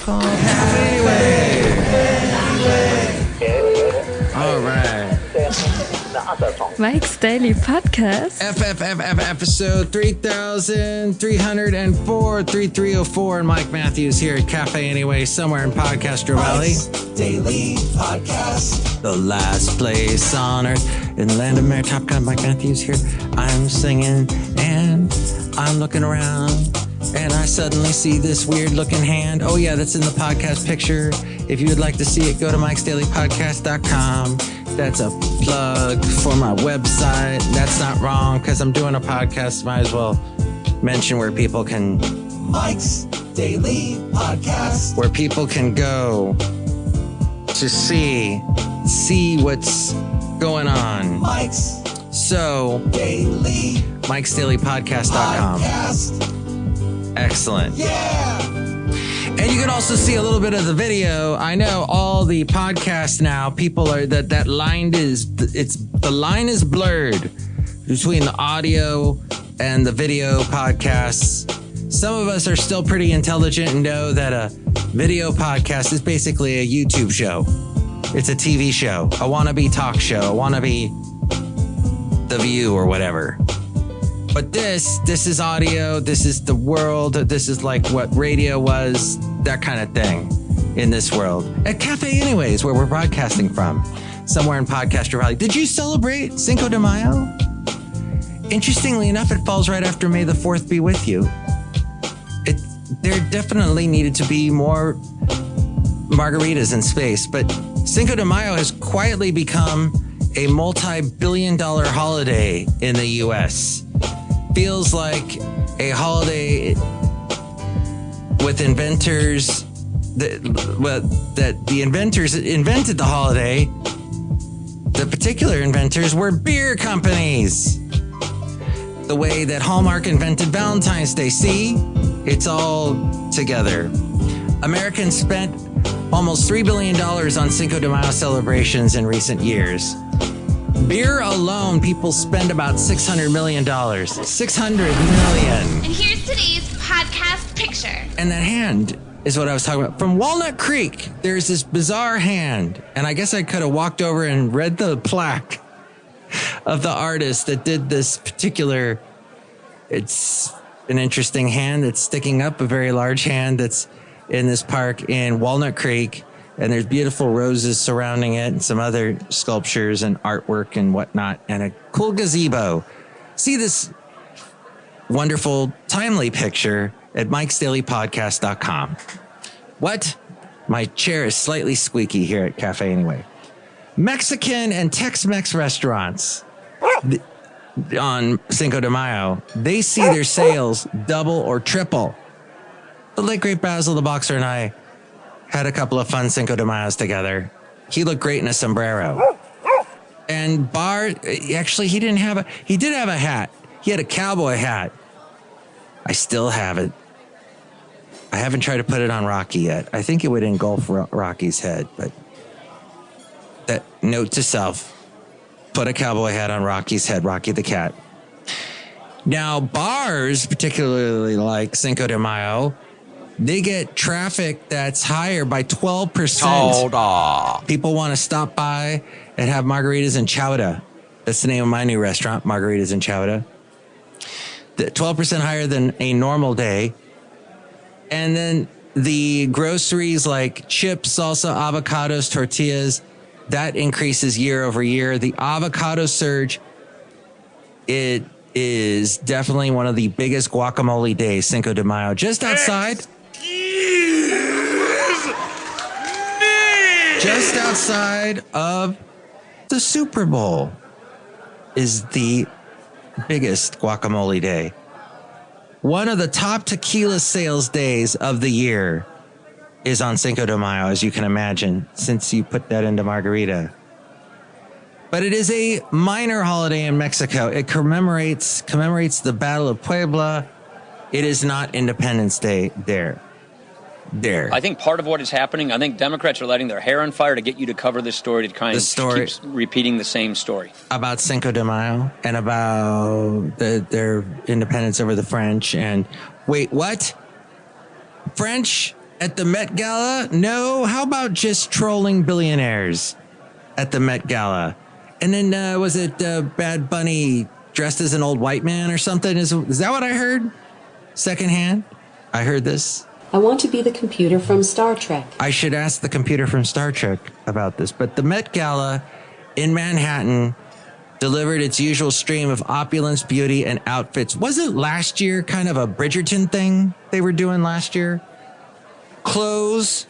called Café Anyway. All right. Mike's Daily Podcast. Episode 3304, 3304, and Mike Matthews here at Café Anyway, somewhere in podCastro Valley. Mike's Daily Podcast. The last place on earth in the land of Mary Top Gun. Mike Matthews here. I'm singing and I'm looking around and I suddenly see this weird looking hand. Oh yeah, that's in the podcast picture. If you would like to see it, go to mikesdailypodcast.com. That's a plug for my website. That's not wrong because I'm doing a podcast. Might as well mention where people can. Mike's Daily Podcast. Where people can go to see what's going on. Mike's Daily. Mike'sDailyPodcast.com. Podcast. Excellent. Yeah. And you can also see a little bit of the video. I know all the podcasts now, people are the line is blurred between the audio and the video podcasts. Some of us are still pretty intelligent and know that a video podcast is basically a YouTube show. It's a TV show, a wannabe talk show, a wannabe The View or whatever. But this is audio. This is the world. This is like what radio was, that kind of thing in this world. At Café Anyway is where we're broadcasting from, somewhere in podCastro Valley. Did you celebrate Cinco de Mayo? Interestingly enough, it falls right after May the 4th be with you. There definitely needed to be more margaritas in space, but Cinco de Mayo has quietly become a multi-billion-dollar holiday in the U.S. Feels like a holiday with inventors that the inventors invented the holiday. The particular inventors were beer companies. The way that Hallmark invented Valentine's Day. See, it's all together. Americans spent almost $3 billion on Cinco de Mayo celebrations in recent years. Beer alone, people spend about $600 million. $600 million. And here's today's podcast picture. And that hand is what I was talking about. From Walnut Creek, there's this bizarre hand. And I guess I could have walked over and read the plaque of the artist that did this particular. It's an interesting hand that's sticking up, a very large hand that's in this park in Walnut Creek. And there's beautiful roses surrounding it and some other sculptures and artwork and whatnot and a cool gazebo. See this wonderful, timely picture at mikesdailypodcast.com. What? My chair is slightly squeaky here at Café Anyway. Mexican and Tex-Mex restaurants on Cinco de Mayo, they see their sales double or triple. The late great Basil the Boxer and I had a couple of fun Cinco de Mayos together. He looked great in a sombrero. And actually, he did have a hat. He had a cowboy hat. I still have it. I haven't tried to put it on Rocky yet. I think it would engulf Rocky's head, but that note to self, put a cowboy hat on Rocky's head, Rocky the cat. Now, bars, particularly like Cinco de Mayo, they get traffic that's higher by 12%. People want to stop by and have margaritas and chowder. That's the name of my new restaurant, Margaritas and Chowder. 12% higher than a normal day. And then the groceries like chips, salsa, avocados, tortillas, that increases year over year. The avocado surge, it is definitely one of the biggest guacamole days, Cinco de Mayo. Just outside of the Super Bowl is the biggest guacamole day. One of the top tequila sales days of the year is on Cinco de Mayo, as you can imagine, since you put that into margarita. But it is a minor holiday in Mexico. It commemorates the Battle of Puebla. It is not Independence Day there. I think part of what is happening, I think Democrats are lighting their hair on fire to get you to cover this story to kind of keep repeating the same story. About Cinco de Mayo and about their independence over the French. And wait, what? French At the Met Gala? No. How about just trolling billionaires at the Met Gala? And then was it Bad Bunny dressed as an old white man or something? Is that what I heard? Secondhand? I heard this. I want to be the computer from Star Trek. I should ask the computer from Star Trek about this. But the Met Gala in Manhattan delivered its usual stream of opulence, beauty, and outfits. Wasn't last year kind of a Bridgerton thing they were doing last year? Clothes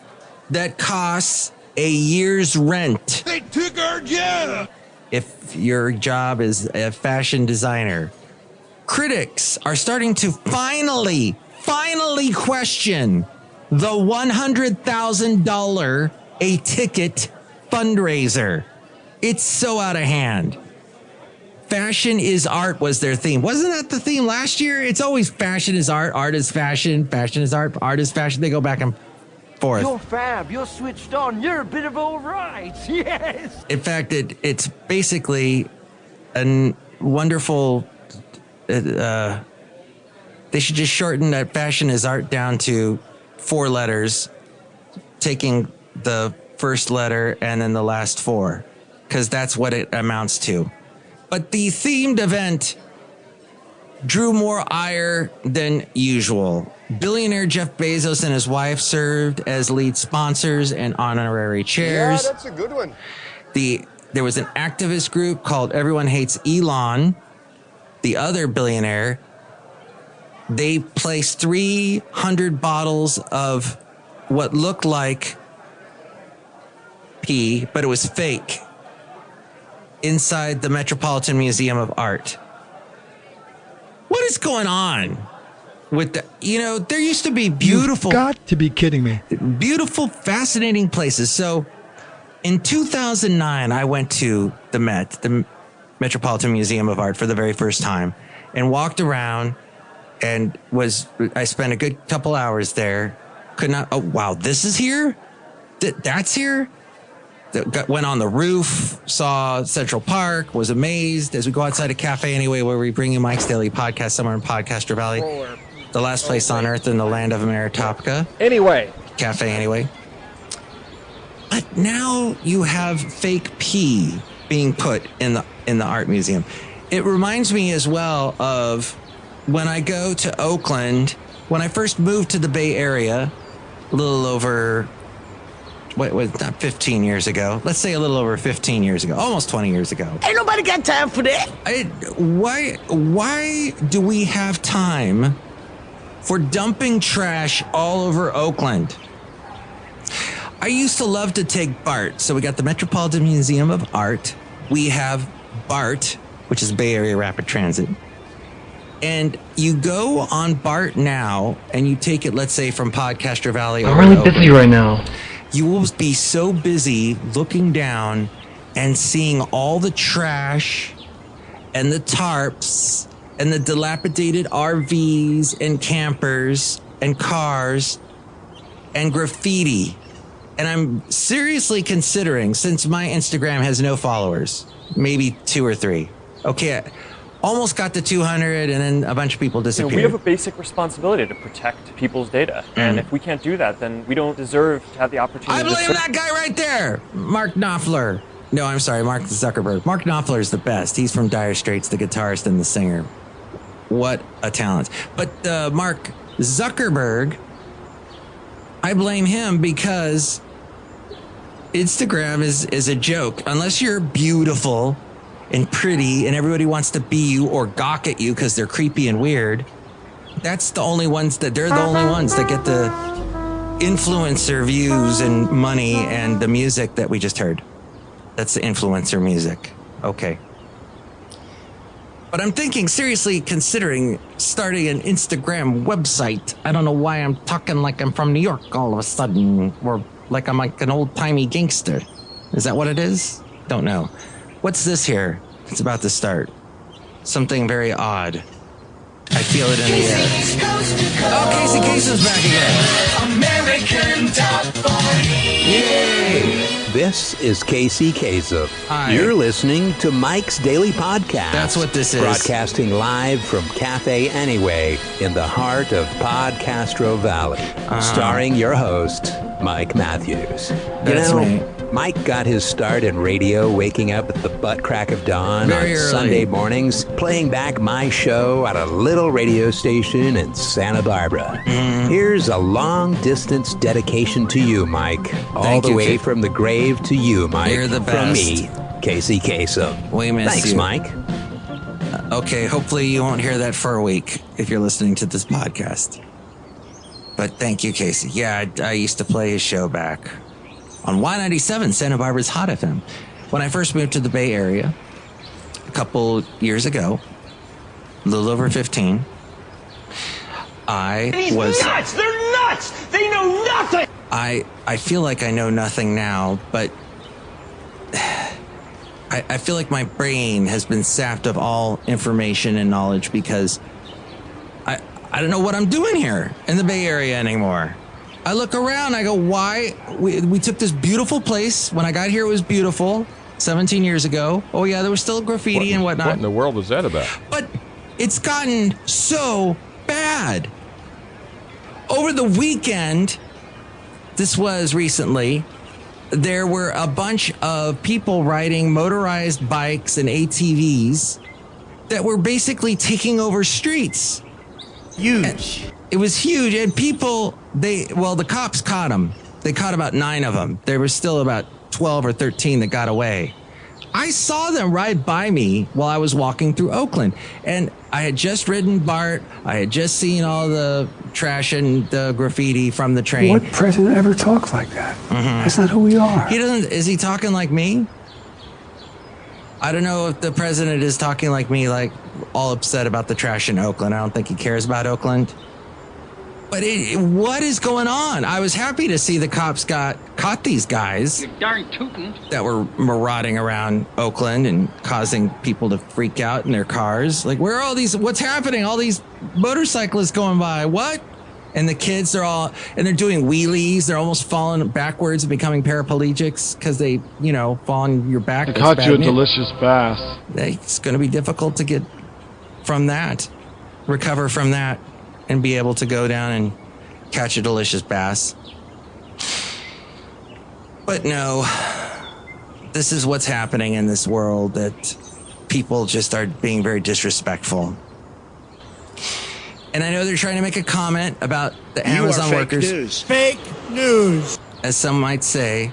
that cost a year's rent. They took our job. If your job is a fashion designer. Critics are starting to finally question the $100,000 a ticket fundraiser. It's so out of hand. Fashion is art was their theme. Wasn't that the theme last year? It's always fashion is art, art is fashion, fashion is art, art is fashion. They go back and forth. You're fab, you're switched on, you're a bit of all right, yes. In fact, it's basically a wonderful... they should just shorten that fashion is art down to 4 letters, taking the first letter and then the last 4, because that's what it amounts to. But the themed event drew more ire than usual. Billionaire Jeff Bezos and his wife served as lead sponsors and honorary chairs. Yeah, that's a good one. There was an activist group called Everyone Hates Elon, the other billionaire. They placed 300 bottles of what looked like pee, but it was fake, inside the Metropolitan Museum of Art. What is going on with the, there used to be beautiful... You've got to be kidding me. Beautiful, fascinating places. So in 2009, I went to the Metropolitan Museum of Art for the very first time and walked around and I spent a good couple hours there. Oh, wow, this is here? That's here? Went on the roof, saw Central Park, was amazed as we go outside of Café Anyway, where we bring you Mike's Daily Podcast somewhere in Podcastro Valley, the last place on earth in the land of Meritoptica. Anyway. Café Anyway. But now you have fake pee being put in the art museum. It reminds me as well of when I go to Oakland, when I first moved to the Bay Area, a little over... What was not 15 years ago? Let's say a little over 15 years ago, almost 20 years ago. Ain't nobody got time for that. Why do we have time for dumping trash all over Oakland? I used to love to take BART. So we got the Metropolitan Museum of Art. We have BART, which is Bay Area Rapid Transit. And you go on BART now and you take it, let's say, from Podcastro Valley. I'm really busy right now. You will be so busy looking down and seeing all the trash and the tarps and the dilapidated RVs and campers and cars and graffiti. And I'm seriously considering, since my Instagram has no followers, maybe 2 or 3. Okay, almost got to 200 and then a bunch of people disappeared. We have a basic responsibility to protect people's data. And if we can't do that, then we don't deserve to have the opportunity I blame that guy right there, Mark Knopfler. No, I'm sorry, Mark Zuckerberg. Mark Knopfler is the best. He's from Dire Straits, the guitarist and the singer. What a talent. But Mark Zuckerberg, I blame him because Instagram is a joke. Unless you're beautiful and pretty and everybody wants to be you or gawk at you because they're creepy and weird, they're the only ones that get the influencer views and money and the music that we just heard. That's the influencer music. Okay. But I'm seriously considering starting an Instagram website. I don't know why I'm talking like I'm from New York all of a sudden, or like I'm like an old-timey gangster. Is that what it is? Don't know. What's this here? It's about to start. Something very odd. I feel it in the air. Oh, Casey Kasem's back again. American Top 40. Yay! This is Casey Kasem. Hi. You're listening to Mike's Daily Podcast. That's what this is. Broadcasting live from Café Anyway in the heart of PodCastro Valley. Starring your host, Mike Matthews. That's me. Mike got his start in radio waking up at the butt crack of dawn Very on early. Sunday mornings, playing back my show at a little radio station in Santa Barbara. Here's a long-distance dedication to you, Mike. All the way from the grave to you, Mike. You're the best. From me, Casey Kasem. We miss Thanks, you. Mike. Okay, hopefully you won't hear that for a week if you're listening to this podcast. But thank you, Casey. Yeah, I used to play his show back on Y97, Santa Barbara's Hot FM. When I first moved to the Bay Area a couple years ago, a little over 15, These nuts! They're nuts! They know nothing! I feel like I know nothing now, but I feel like my brain has been sapped of all information and knowledge because I don't know what I'm doing here in the Bay Area anymore. I look around, I go, why? We took this beautiful place. When I got here, it was beautiful. 17 years ago. Oh, yeah, there was still graffiti and whatnot. What in the world was that about? But it's gotten so bad. Over the weekend, this was recently, there were a bunch of people riding motorized bikes and ATVs that were basically taking over streets. Huge. It was huge, and people, the cops caught them. They caught about 9 of them. There were still about 12 or 13 that got away. I saw them ride by me while I was walking through Oakland, and I had just ridden BART. I had just seen all the trash and the graffiti from the train. What president ever talks like that? That's not who we are. He doesn't. Is he talking like me? I don't know if the president is talking like me, like all upset about the trash in Oakland. I don't think he cares about Oakland. But what is going on? I was happy to see the cops caught these guys that were marauding around Oakland and causing people to freak out in their cars. Like, where are all these? What's happening? All these motorcyclists going by. What? And the kids are they're doing wheelies. They're almost falling backwards and becoming paraplegics because they, fall on your back. I caught you a delicious bass. It's going to be difficult to get from that, recover from that, and be able to go down and catch a delicious bass. But no, this is what's happening in this world, that people just are being very disrespectful. And I know they're trying to make a comment about the Amazon workers. News. Fake news. As some might say.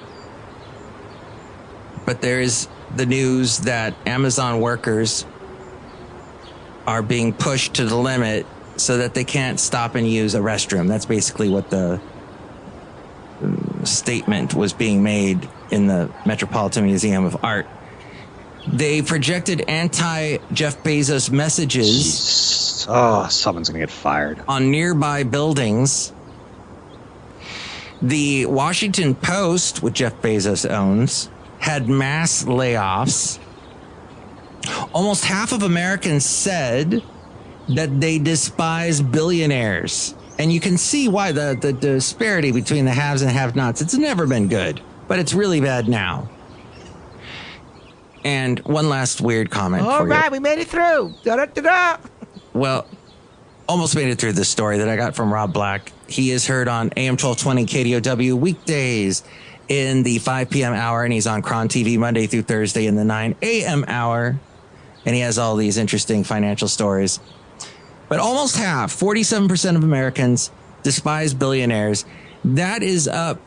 But there is the news that Amazon workers are being pushed to the limit so that they can't stop and use a restroom. That's basically what the statement was being made in the Metropolitan Museum of Art. They projected anti-Jeff Bezos messages. Jeez. Oh, someone's going to get fired. On nearby buildings. The Washington Post, which Jeff Bezos owns, had mass layoffs. Almost half of Americans said that they despise billionaires. And you can see why the disparity between the haves and have-nots. It's never been good, but it's really bad now. And one last weird comment for you. All right, we made it through. Da-da-da-da. Well, almost made it through this story that I got from Rob Black. He is heard on AM 1220 KDOW weekdays in the 5 p.m. hour, and he's on Cron TV Monday through Thursday in the 9 a.m. hour. And he has all these interesting financial stories. But almost half, 47% of Americans despise billionaires. That is up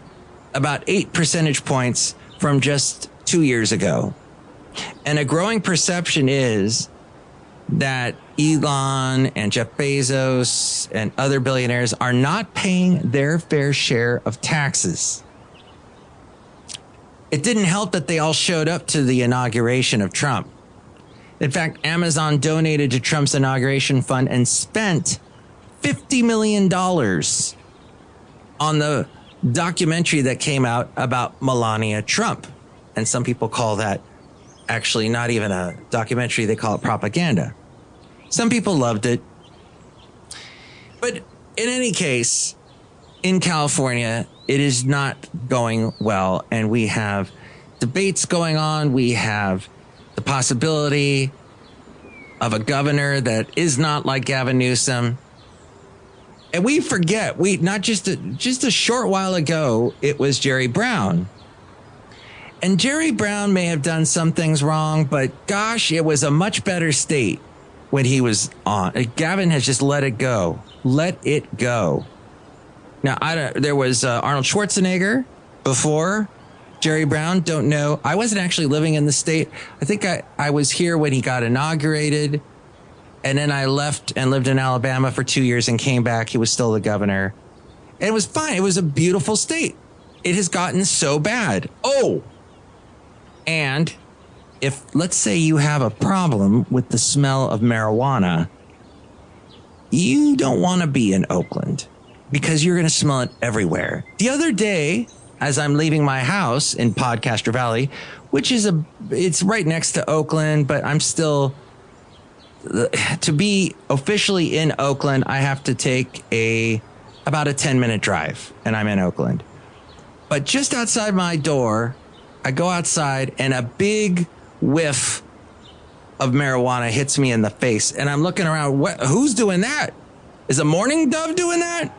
about 8 percentage points from just 2 years ago. And a growing perception is that Elon and Jeff Bezos and other billionaires are not paying their fair share of taxes. It didn't help that they all showed up to the inauguration of Trump. In fact, Amazon donated to Trump's inauguration fund and spent $50 million on the documentary that came out about Melania Trump. And some people call that actually not even a documentary. They call it propaganda. Some people loved it. But in any case, in California, it is not going well. And we have debates going on. We have the possibility of a governor that is not like Gavin Newsom. And we forget, not just a short while ago, it was Jerry Brown. And Jerry Brown may have done some things wrong, but gosh, it was a much better state when he was on. Gavin has just let it go. Let it go. Now, there was Arnold Schwarzenegger before Jerry Brown. Don't know. I wasn't actually living in the state. I think I was here when he got inaugurated. And then I left and lived in Alabama for 2 years and came back. He was still the governor. And it was fine. It was a beautiful state. It has gotten so bad. Oh, and if, let's say you have a problem with the smell of marijuana, you don't want to be in Oakland because you're going to smell it everywhere. The other day, as I'm leaving my house in PodCastro Valley, which is it's right next to Oakland, but I'm still, to be officially in Oakland, I have to take about a 10-minute drive, and I'm in Oakland. But just outside my door, I go outside, and a big whiff of marijuana hits me in the face, and I'm looking around. Who's doing that? Is a mourning dove doing that?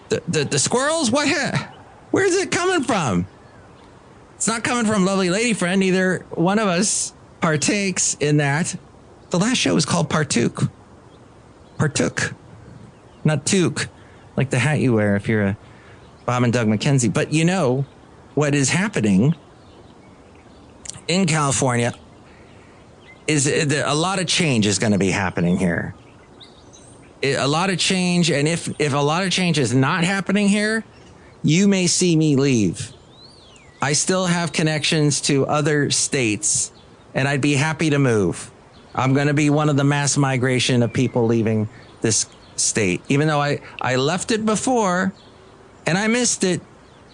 The squirrels? What? Where's it coming from? It's not coming from lovely lady friend. Neither one of us partakes in that. The last show was called Partook. Not toque, like the hat you wear if you're a Bob and Doug McKenzie. But you know what is happening in California is a lot of change is going to be happening here. A lot of change. And if a lot of change is not happening here, you may see me leave. I still have connections to other states, and I'd be happy to move. I'm going to be one of the mass migration of people leaving this state, even though I left it before and I missed it.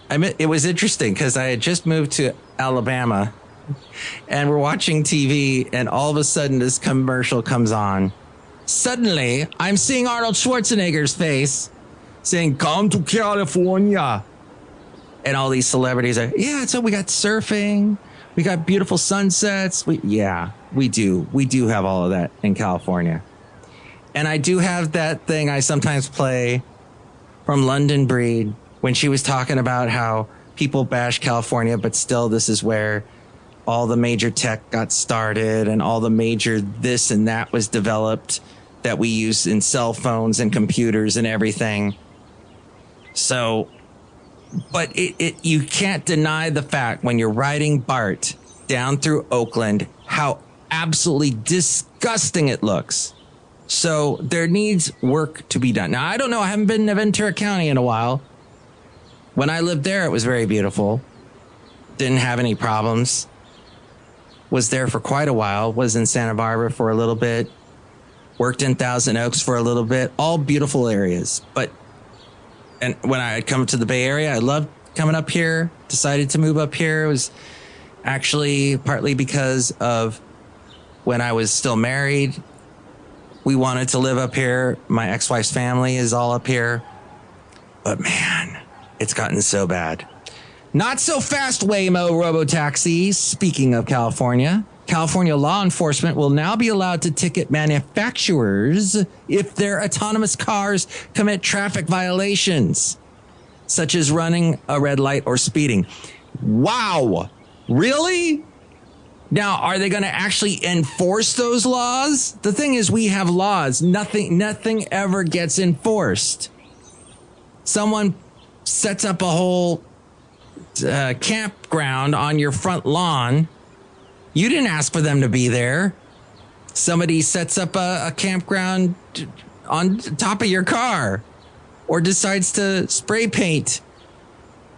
It was interesting because I had just moved to Alabama and we're watching TV and all of a sudden this commercial comes on. Suddenly I'm seeing Arnold Schwarzenegger's face saying, "Come to California." And all these celebrities are, so we got surfing. We got beautiful sunsets. We do. We do have all of that in California. And I do have that thing I sometimes play from London Breed when she was talking about how people bash California, but still this is where all the major tech got started and all the major this and that was developed that we use in cell phones and computers and everything. So, but you can't deny the fact when you're riding BART down through Oakland, how absolutely disgusting it looks. So there needs work to be done. Now, I don't know. I haven't been to Ventura County in a while. When I lived there, it was very beautiful. Didn't have any problems. Was there for quite a while. Was in Santa Barbara for a little bit. Worked in Thousand Oaks for a little bit. All beautiful areas. And when I had come to the Bay Area, I loved coming up here. Decided to move up here. It was actually partly because of when I was still married. We wanted to live up here. My ex-wife's family is all up here. But man, it's gotten so bad. Not so fast, Waymo robotaxis. Speaking of California, California law enforcement will now be allowed to ticket manufacturers if their autonomous cars commit traffic violations, such as running a red light or speeding. Wow. Really? Now, are they going to actually enforce those laws? The thing is, we have laws. Nothing ever gets enforced. Someone sets up a whole campground on your front lawn. You didn't ask for them to be there. Somebody sets up a campground on top of your car or decides to spray paint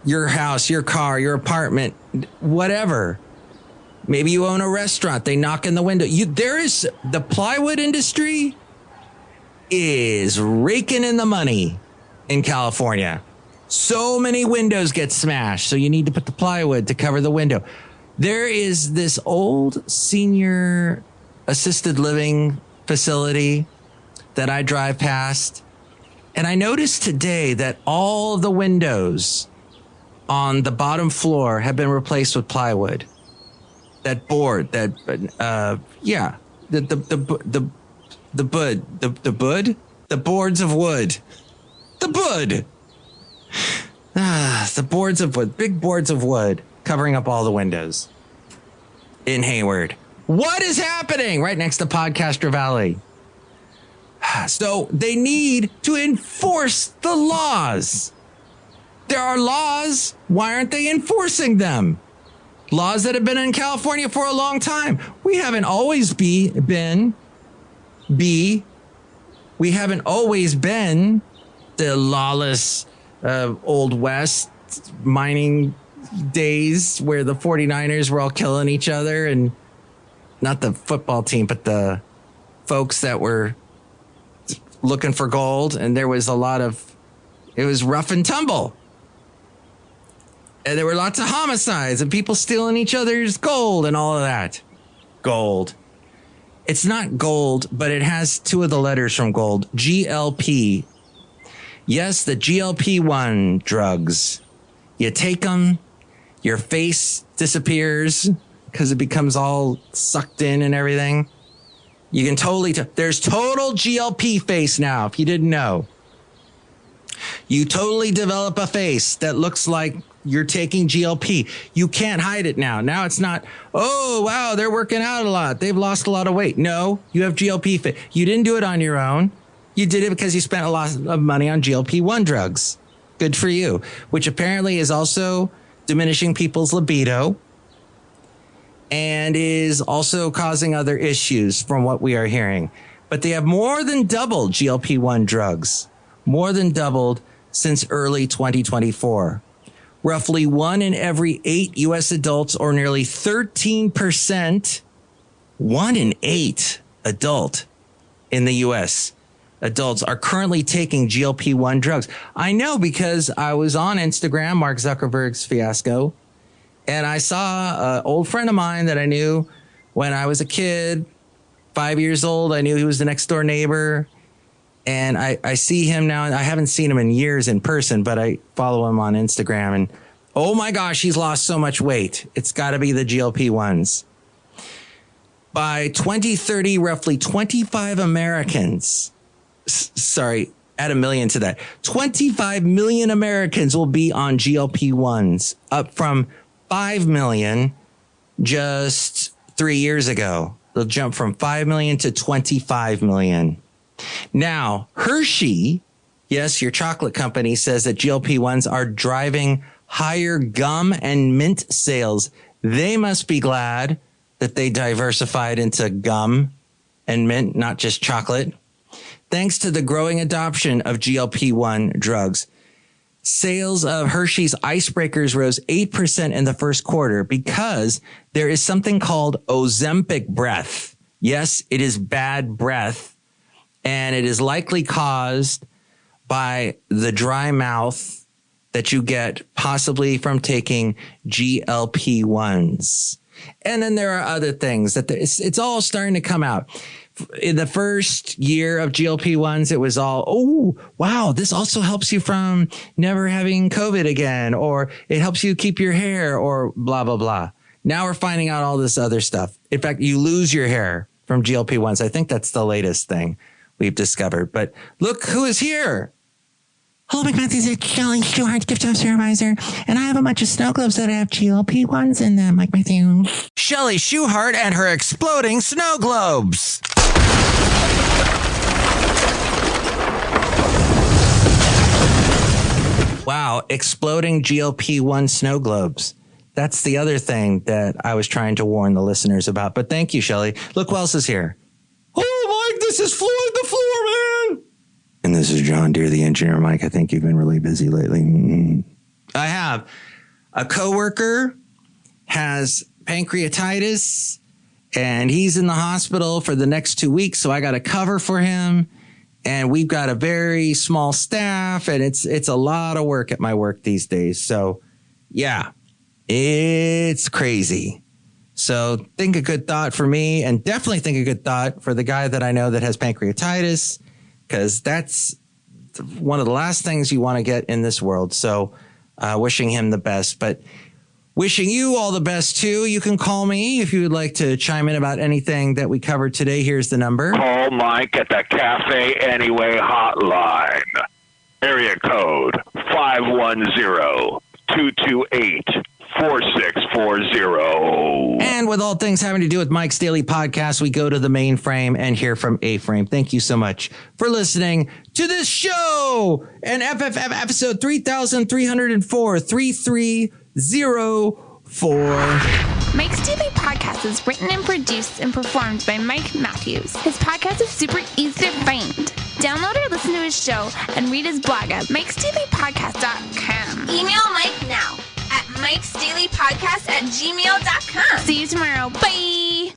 your house, your car, your apartment, whatever. Maybe you own a restaurant. They knock in the window. The plywood industry is raking in the money in California. So many windows get smashed. So you need to put the plywood to cover the window. There is this old senior assisted living facility that I drive past. And I noticed today that all the windows on the bottom floor have been replaced with plywood. That board, the boards of wood. The boards of wood, big boards of wood covering up all the windows in Hayward. What is happening right next to PodCastro Valley? So they need to enforce the laws. There are laws. Why aren't they enforcing them? Laws that have been in California for a long time. We haven't always been the lawless Old West mining days where the 49ers were all killing each other, and not the football team, but the folks that were looking for gold. And there was it was rough and tumble. And there were lots of homicides and people stealing each other's gold and all of that. Gold. It's not gold, but it has two of the letters from gold. GLP. Yes, the GLP-1 drugs. You take them, your face disappears because it becomes all sucked in and everything. You can there's total GLP face now, if you didn't know. You totally develop a face that looks like you're taking GLP. You can't hide it now. Now it's not, oh, wow, they're working out a lot. They've lost a lot of weight. No, you have GLP face. You didn't do it on your own. You did it because you spent a lot of money on GLP-1 drugs. Good for you. Which apparently is also diminishing people's libido and is also causing other issues from what we are hearing. But they have more than doubled GLP-1 drugs. More than doubled since early 2024. Roughly 1 in every 8 U.S. adults, or nearly 13%, 1 in 8 adult in the U.S. adults are currently taking GLP-1 drugs. I know because I was on Instagram, Mark Zuckerberg's fiasco, and I saw an old friend of mine that I knew when I was a kid, 5 years old. I knew he was the next door neighbor. And I see him now. I haven't seen him in years in person, but I follow him on Instagram. And oh my gosh, he's lost so much weight. It's got to be the GLP-1s. By 2030, roughly 25 Americans, add a million to that. 25 million Americans will be on GLP-1s, up from 5 million just 3 years ago. They'll jump from 5 million to 25 million. Now, Hershey, yes, your chocolate company, says that GLP-1s are driving higher gum and mint sales. They must be glad that they diversified into gum and mint, not just chocolate. Thanks to the growing adoption of GLP-1 drugs, sales of Hershey's Icebreakers rose 8% in the first quarter because there is something called Ozempic breath. Yes, it is bad breath. And it is likely caused by the dry mouth that you get possibly from taking GLP-1s. And then there are other things that it's all starting to come out. In the first year of GLP-1s, it was all, oh, wow, this also helps you from never having COVID again, or it helps you keep your hair, or blah, blah, blah. Now we're finding out all this other stuff. In fact, you lose your hair from GLP-1s. I think that's the latest thing we've discovered. But look who is here. Hello, Mike Matthews. It's Chely Shoehart, gift shop supervisor. And I have a bunch of snow globes that have GLP-1s in them, Mike Matthews. Chely Shoehart and her exploding snow globes. Wow, exploding GLP-1 snow globes. That's the other thing that I was trying to warn the listeners about. But thank you, Chely. Look who else is here. Oh, Mike, this is Floyd the Floorman. And this is John Deere, the engineer. Mike, I think you've been really busy lately. I have. A coworker has pancreatitis, and he's in the hospital for the next 2 weeks, so I got to cover for him. And we've got a very small staff, and it's a lot of work at my work these days. So, yeah, it's crazy. So think a good thought for me, and definitely think a good thought for the guy that I know that has pancreatitis, because that's one of the last things you want to get in this world. So wishing him the best. But wishing you all the best, too. You can call me if you would like to chime in about anything that we covered today. Here's the number. Call Mike at the Café Anyway hotline. Area code 510-228-4640. And with all things having to do with Mike's Daily Podcast, we go to the mainframe and hear from A-Frame. Thank you so much for listening to this show and FFF episode 3304, 3304. Mike's Daily Podcast is written and produced and performed by Mike Matthews. His podcast is super easy to find. Download or listen to his show and read his blog at mikesdailypodcast.com. Email Mike now at mikesdailypodcast@gmail.com. See you tomorrow. Bye.